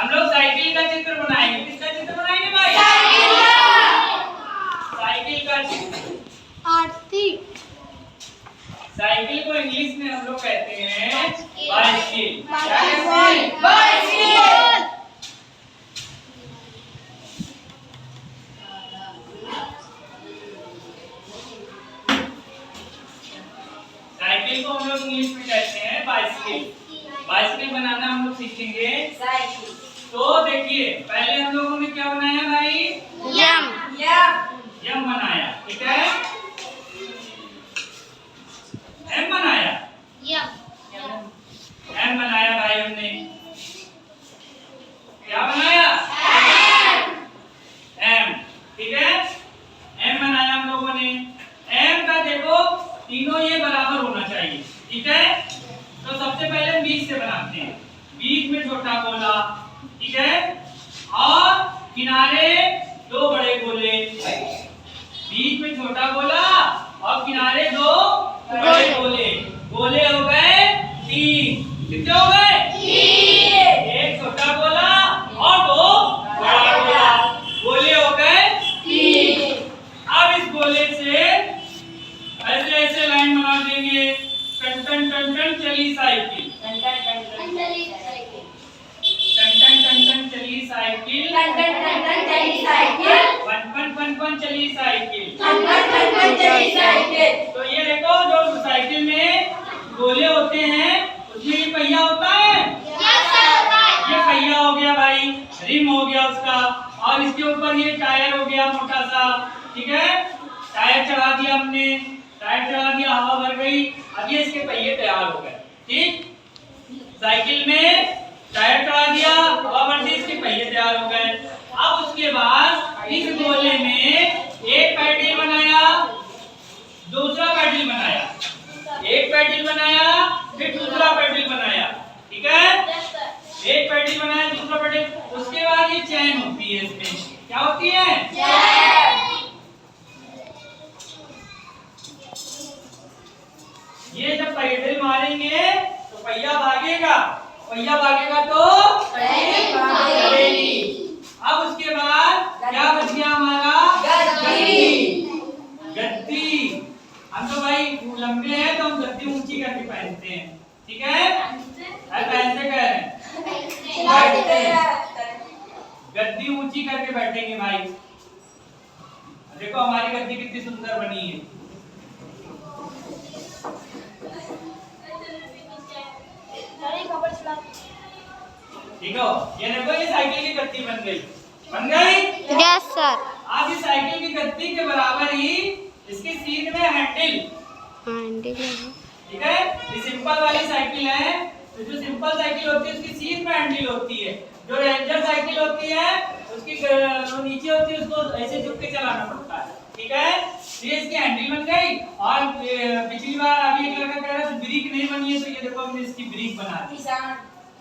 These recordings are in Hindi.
हम लोग साइकिल का चित्र बनाएंगे। किसका चित्र बनाएंगे भाई? साइकिल का चित्र। साइकिल को इंग्लिश में हम लोग कहते हैं बाइसिकल। क्या कहते हैं? बाइसिकल। साइकिल को हम लोग इंग्लिश में कहते हैं बाइसिकल। बाइसिकल बनाना हम लोग सीखेंगे। साइकिल तो देखिए, पहले हम लोगों ने क्या बनाया भाई? यम बनाया, ठीक है। एम बनाया, एम बनाया भाई हमने। क्या बनाया? एम, ठीक है। एम बनाया हम लोगों ने। एम का देखो तीनों ये बराबर होना चाहिए, ठीक है। तो सबसे पहले बीच से बनाते हैं। बीच में छोटा गोला, ठीक है, और किनारे दो बड़े गोले। बीच में छोटा गोला और किनारे दो बड़े गोले। गोले हो गए 3। कितने हो गए? 3। एक छोटा गोला और दो बड़ा गोला। गोले हो गए 3। अब इस गोले से ऐसे ऐसे लाइन बना देंगे। टन टन टन टन चली साइकिल। टन टन टन टन चली साइकिल। टन टन टन टन चली साइकिल। टन टन टन टन चली साइकिल। पन पन पन पन चली साइकिल। पन पन पन पन चली साइकिल। तो ये देखो, जो साइकिल में गोले होते हैं उसमें ये पहिया होता है। ये पहिया हो गया भाई, रिम हो गया उसका, और इसके ऊपर ये टायर हो गया मोटा सा, ठीक है। टायर चढ़ा दिया हमने, टायर चढ़ा दिया, हवा भर गई। अब ये इसके पहिए तैयार हो गए, ठीक। साइकिल में टायर चढ़ा दिया, हवा भर दी, इसके पहिए तैयार हो गए। अब उसके बाद इस गोले में एक पैडल बनाया, दूसरा पैडल बनाया, एक पैडल बनाया, फिर दूसरा पैडल बनाया, ठीक है। एक पैडल बनाया, दूसरा पैडल। उसके बाद ये चैन होती है। इसमें क्या होती है? चैन। ये जब पैडल मारेंगे तो पहिया भागेगा, पहिया भागेगा तो चलेगी। अब उसके बाद क्या बच गया हमारा? गद्दी। गद्दी हम तो भाई लंबे हैं तो हम गद्दी ऊंची करके पहनते हैं, ठीक है। पहनते कह रहे हैं, गद्दी ऊंची करके बैठेंगे भाई। देखो हमारी गद्दी कितनी सुंदर बनी है। ठीक है, ये देखो ये साइकिल की गद्दी बन गई। बन गई? Yes sir. अब इस साइकिल की गद्दी के बराबर ही इसकी सीट में हैंडल, ठीक है। ये सिंपल वाली साइकिल है, तो जो सिंपल साइकिल होती है उसकी सीट में हैंडल होती है। जो रेंजर साइकिल होती है उसकी जो नीचे होती है उसको ऐसे झुक के चलाना पड़ता है, ठीक है। ये इसकी हैंडल बन गई। और पिछली बार अभी एक लड़का कह रहा था ब्रेक नहीं बनी है, तो ये देखो हमने इसकी ब्रेक बना दी,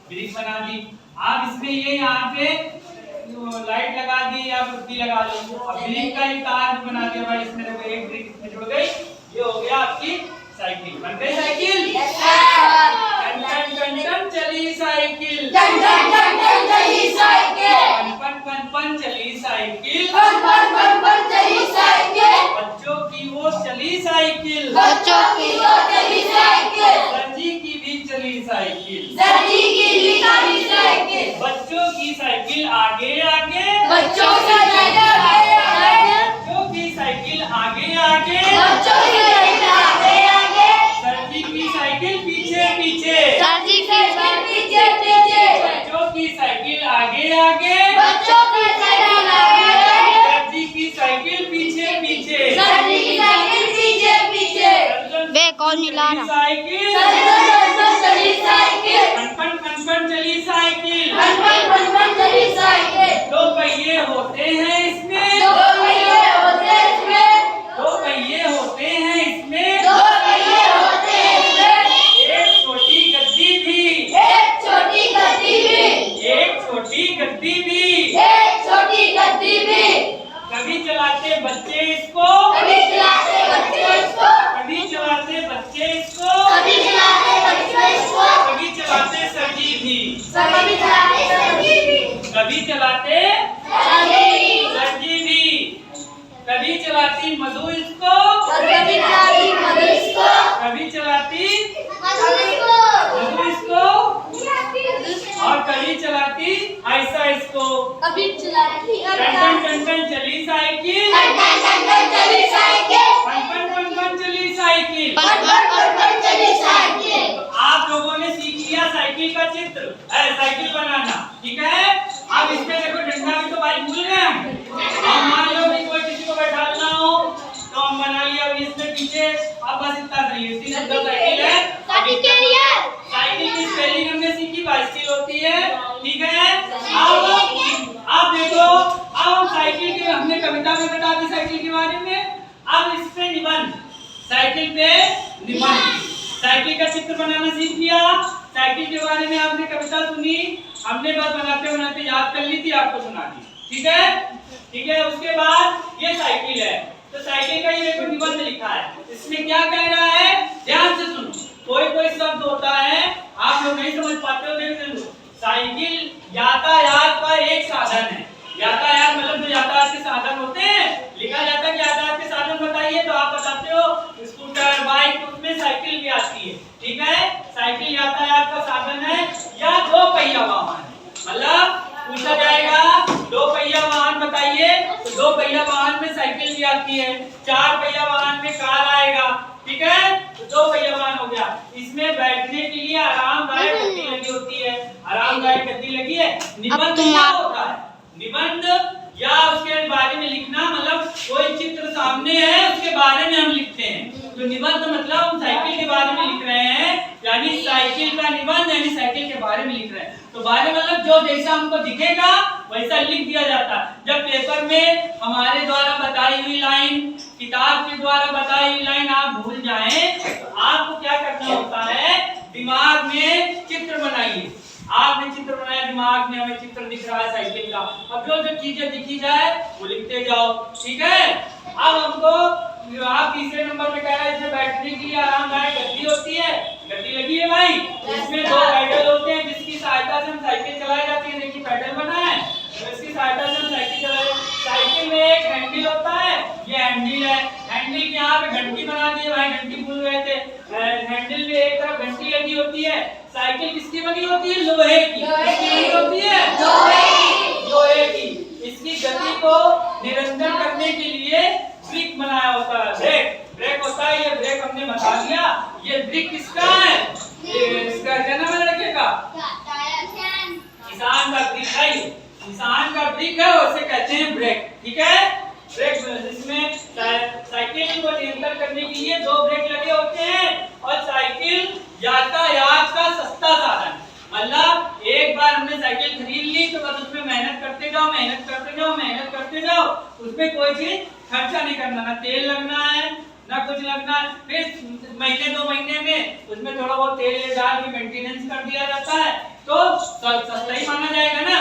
ब्रेक बना दी। आप इसमें ये यहाँ पे लाइट लगा दी या बत्ती लगा लो। अब ब्रेक का एक तार भी बना दिया भाई इसमें। देखो एक ब्रेक इसमें जुड़ गई, ये हो गया आपकी साइकिल। बन गई साइकिल। टन टन टन टन चली साइकिल। टन टन टन टन चली साइकिल। पन पन पन चली साइकिल। पन पन पन पन चली साइकिल। बच्चों की वो चली साइकिल। बच्चों की वो चली साइकिल। दर्जी की भी चली साइकिल। दर्जी की भी चली साइकिल। बच्चों की साइकिल आगे आगे। बच्चों की साइकिल आगे आगे। बच्चों की साइकिल आगे आगे। बच्चों की साइकिल आगे आगे। दर्जी की साइकिल पीछे पीछे। दर्जी की साइकिल पीछे पीछे। बच्चों की साइकिल आगे आगे। बच्चों की साइकिल आगे आगे। दर्जी की साइकिल पीछे पीछे। दर्जी की साइकिल पीछे पीछे। बे कौन मिला रहा? साइकिल चली साइकिल। फन फन फन चली साइकिल। फन फन फन चली साइकिल। दो पहिए होते हैं इसमें। दो पहिए होते हैं इसमें। दो पहिए होते हैं इसमें। दो पहिए होते हैं इसमें। एक छोटी गद्दी भी। एक छोटी गद्दी भी। एक छोटी गद्दी भी। एक छोटी गद्दी भी। कभी चलाते बच्चे इसको। कभी चलाते बच्चे इसको। कभी चलाते बच्चे इसको। कभी चलाते बच्चे इसको। कभी चलाते सभी भी। कभी चलाते सभी भी। चलाती चलाती ऐसा इसको कभी चलाती टन टन टन चली साइकिल, चली साइकिल, पन पन चली साइकिल। चली साइकिल। तो आप लोगों ने सीख लिया साइकिल का चित्र, साइकिल बनाना, ठीक है। अब इसमें देखो डंडा भी तो भाई भूल गए हम। अब मान लो कि कोई किसी को बैठाना हो तो हम बना लिया। अब इसमें पीछे अब बस इतना सही है, इतनी सुंदर साइकिल है। साइकिल की स्पेलिंग हमने सीखी, बाइसिकल होती है, ठीक है। अब देखो, अब हम साइकिल के हमने कविता में बता दी साइकिल के बारे में। अब इस पे निबंध, साइकिल पे निबंध, साइकिल का चित्र बनाना सीख लिया। साइकिल के बारे में आपने कविता सुनी, हमने बस बनाते बनाते याद कर ली थी, आपको सुना दी, ठीक है, ठीक है। उसके बाद ये साइकिल है, तो साइकिल का ये देखो निबंध लिखा है। इसमें क्या कह रहा है, ध्यान से सुनो। कोई कोई शब्द होता है आप लोग नहीं समझ पाते हो, देख लो। साइकिल यातायात का एक साधन है। यातायात मतलब जो यातायात के साधन होते हैं, लिखा जाता है कि यातायात के साधन बताइए, तो आप बताते हो स्कूटर, बाइक, उसमें साइकिल भी आती है, ठीक है। साइकिल यातायात का साधन है या दो पहिया वाहन, मतलब पूछा जाएगा दो पहिया वाहन बताइए, तो दो पहिया वाहन में साइकिल भी आती है। चार पहिया वाहन में कार आएगा, ठीक है, तो दो पहिया वाहन हो गया। इसमें बैठने के लिए आरामदायक गद्दी लगी होती है, आरामदायक गद्दी लगी है। निबंध क्या होता है, निबंध या उसके बारे में लिखना, मतलब कोई चित्र सामने है उसके बारे में हम लिखते हैं। तो निबंध मतलब हम साइकिल के बारे में लिख रहे हैं, यानी साइकिल का निबंध, यानी साइकिल के बारे में लिख रहे हैं। तो बारे मतलब जो जैसा हमको दिखेगा वैसा लिख दिया जाता है। जब पेपर में हमारे द्वारा बताई हुई लाइन, किताब के द्वारा बताई हुई लाइन आप भूल जाएं, तो आपको क्या करना होता है, दिमाग में चित्र बनाइए। आपने चित्र बनाया, दिमाग में हमें चित्र दिख रहा है साइकिल का, अब जो जो चीजें दिखी जाए वो लिखते जाओ, ठीक है। अब हमको आप तीसरे नंबर पे कह रहे हैं इसमें बैठने के लिए आरामदायक गद्दी होती है, गद्दी लगी है भाई। इसमें दो पैडल होते हैं जिसकी सहायता से हम साइकिल चलाई जाती है, देखिए पैडल बना है, तो इसकी सहायता से हम साइकिल चलाए। साइकिल में एक हैंडल होता है, ये हैंडल है, हैंडल के यहाँ पे घंटी बना दी है भाई, घंटी भूल गए थे। हैंडल में एक तरफ घंटी लगी होती है। साइकिल किसकी बनी होती है, लोहे की, किसकी होती है, लोहे की। इसकी गति को निरंतर करने के लिए ब्रेक बनाया होता है, ब्रेक, ब्रेक होता है, ये ब्रेक हमने बता दिया। ये ब्रेक किसका है, इसका जन्म है लड़के का, किसान का ब्रेक है, किसान का ब्रेक है, उसे कहते हैं ब्रेक, ठीक है। ब्रेक इसमें साइकिल को नियंत्रण करने के लिए दो ब्रेक लगे होते हैं, और साइकिल यातायात का सस्ता साधन, मतलब एक बार हमने साइकिल खरीद ली तो बस उसमें मेहनत करते जाओ, मेहनत करते जाओ, मेहनत करते जाओ, उसमें कोई चीज खर्चा नहीं करना, ना तेल लगना है ना कुछ लगना है। फिर महीने दो महीने में उसमें थोड़ा बहुत तेल डाल के मेंटेनेंस कर दिया जाता है, तो सस्ता ही माना जाएगा ना।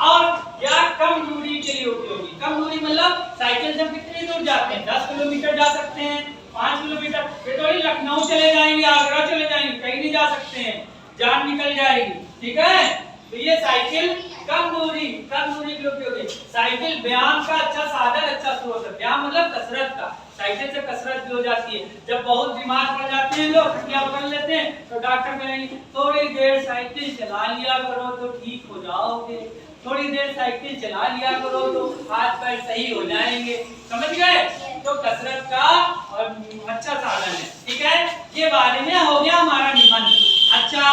और या कम दूरी के लिए उपयोगी, कम दूरी मतलब साइकिल से कितनी दूर जाते हैं, 10 किलोमीटर जा सकते हैं, 5 किलोमीटर, ये थोड़ी लखनऊ चले जाएंगे, आगरा चले जाएंगे, कहीं नहीं जा सकते हैं, जान निकल जाएगी, ठीक है। तो ये साइकिल कम दूरी के लिए उपयोगी। साइकिल व्यायाम का अच्छा साधन, अच्छा स्रोत है। व्यायाम मतलब कसरत का, साइकिल से कसरत भी हो जाती है। जब बहुत बीमार पड़ जाते हैं लोग, छुट्टियां कर लेते हैं, तो डॉक्टर कहेंगे थोड़ी देर साइकिल चला लिया करो तो ठीक हो जाओगे, थोड़ी देर साइकिल चला लिया करो तो हाथ पैर सही हो जाएंगे, समझ गए। तो कसरत का और अच्छा साधन है, ठीक है। ये बारे में हो गया हमारा निबंध। अच्छा,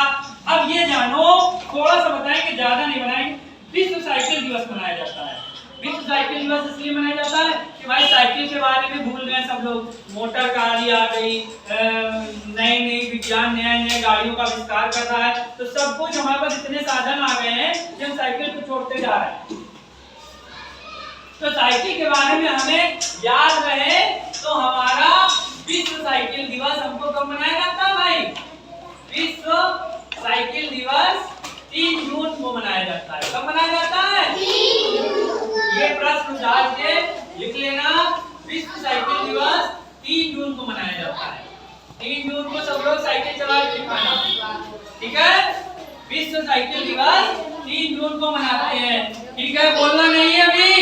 अब ये जानो, थोड़ा सा बताएं कि ज्यादा नहीं बनाएंगे। विश्व साइकिल दिवस मनाया जाता है। विश्व साइकिल दिवस इसलिए मनाया जाता है कि भाई साइकिल के बारे में भूल गए सब लोग, मोटर गाड़ी आ गई, नई नई विज्ञान नए नए गाड़ियों का विस्तार कर रहा है, तो सब कुछ हमारे पास इतने साधन आ गए हैं कि हम साइकिल को छोड़ते जा रहे हैं। तो साइकिल के बारे में हमें याद रहे, तो हमारा विश्व साइकिल दिवस हमको कब मनाया जाता है भाई, विश्व साइकिल दिवस 3 जून को मनाया जाता है। कब मनाया जाता है, 3 जून। ये प्रश्न डाल के लिख लेना, विश्व साइकिल दिवस 3 जून को मनाया जाता है। 3 जून को सब लोग साइकिल चला के दिखाना, ठीक है। विश्व साइकिल दिवस 3 जून को मनाते हैं, ठीक है, बोलना नहीं है अभी।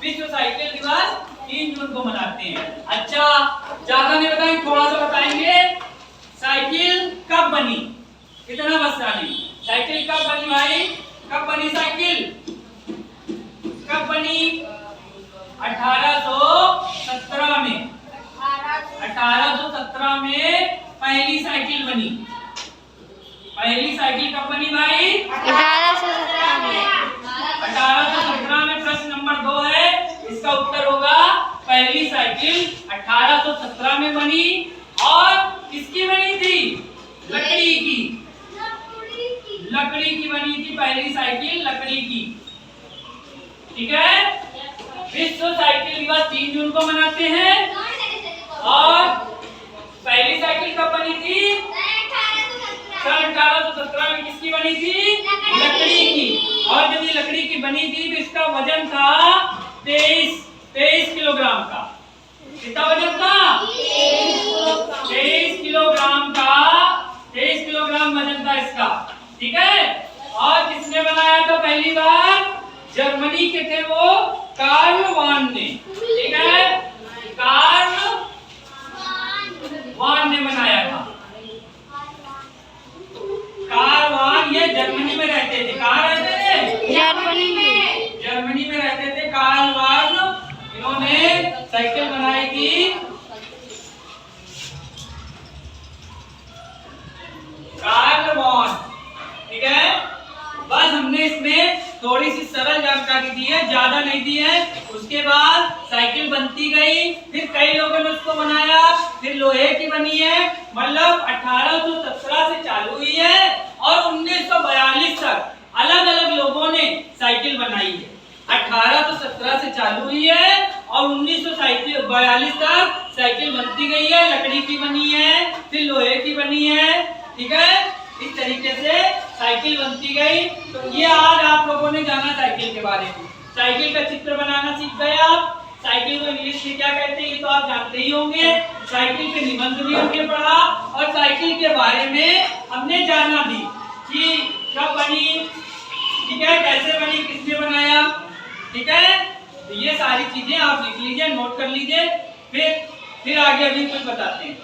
विश्व साइकिल दिवस 3 जून को मनाते हैं। अच्छा, ज्यादा नहीं बताएंगे, थोड़ा सा बताएंगे। साइकिल कब बनी, इतना बस जानिए, साइकिल कब बनी। बनी भाई? कब बनी साइकिल? कब बनी? 1817 में। 1817 में पहली साइकिल बनी। पहली साइकिल कब बनी भाई? 1817 में। 1817 में। प्रश्न नंबर 2 है, इसका उत्तर होगा पहली साइकिल 1817 में बनी। और किसकी बनी थी? लकड़ी की। लकड़ी की बनी थी पहली साइकिल, लकड़ी की। ठीक है। विश्व साइकिल दिवस 3 जून को मनाते हैं। और पहली साइकिल कब बनी थी? सन 1817 में। किसकी बनी थी? लकड़ी की। और जब ये लकड़ी की बनी थी तो इसका वजन था 23 किलोग्राम का। कितना वजन था? 23 किलोग्राम का। 23 किलोग्राम वजन था इसका। ठीक है। और किसने बनाया था पहली बार? जर्मनी के थे वो, कार्ल वान ने। ठीक है। कार्ल वान ने बनाया था। कार्ल वान ये जर्मनी में रहते थे। कहाँ रहते थे? जर्मनी में। जर्मनी में रहते थे कार्ल वान। इन्होंने साइकिल बनाई थी। कार्ल वान। ठीक है। बस हमने इसमें थोड़ी सी सरल जानकारी दी है, ज्यादा नहीं दी है। उसके बाद साइकिल बनती गई, फिर कई लोगों ने उसको बनाया, फिर लोहे की बनी है। मतलब 1817 से चालू हुई है और 1942 तक अलग अलग लोगों ने साइकिल बनाई है। 1817 से चालू हुई है और 1942 तक साइकिल बनती गई है। लकड़ी की बनी है, फिर लोहे की बनी है। ठीक है। इस तरीके से साइकिल बनती गई। तो ये आज आप लोगों ने जाना साइकिल के बारे में। साइकिल का चित्र बनाना सीख गए आप। साइकिल को इंग्लिश में क्या कहते हैं ये तो आप जानते ही होंगे। साइकिल के निबंध भी हमने पढ़ा और साइकिल के बारे में हमने जाना भी कि कब बनी, ठीक है, कैसे बनी, किसने बनाया। ठीक है। तो ये सारी चीजें आप लिख लीजिए, नोट कर लीजिए। फिर आगे अभी कुछ बताते हैं।